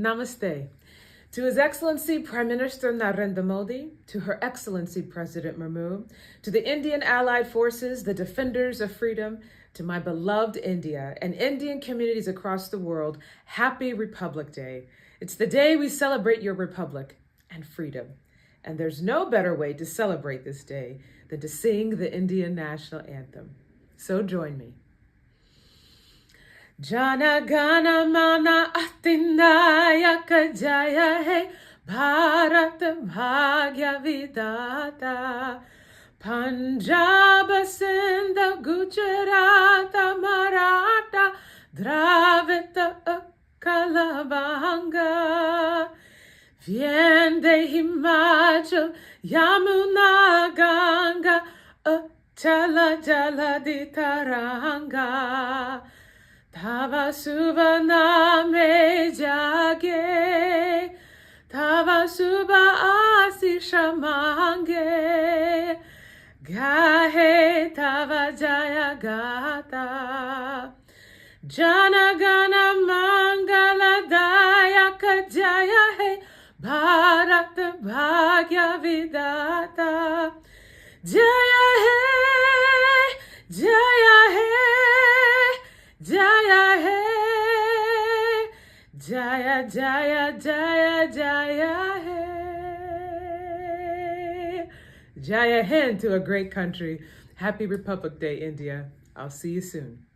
Namaste. To His Excellency Prime Minister Narendra Modi, to Her Excellency President Murmu, to the Indian Allied Forces, the defenders of freedom, to my beloved India and Indian communities across the world, Happy Republic Day. It's the day we celebrate your republic and freedom. And there's no better way to celebrate this day than to sing the Indian national anthem. So join me. Jana Gana Mana Atinayaka Jaya He Bharat Bhagya Vidata Punjab Sindh Gujarat Maratha Dravita Kalabanga Viende Himachal Yamuna Ganga Chala Jala Ditaranga Tava Subha me jage, Tava Subha asisha mange, Gahe Tava Jaya Gata, Jana Gana Mangala Dayaka Jaya He, Bharat Bhagya Vidata, Jaya He, Jaya He, Jaya He, Jaya Jaya Jaya Jaya He. Jaya Hind to a great country. Happy Republic Day, India. I'll see you soon.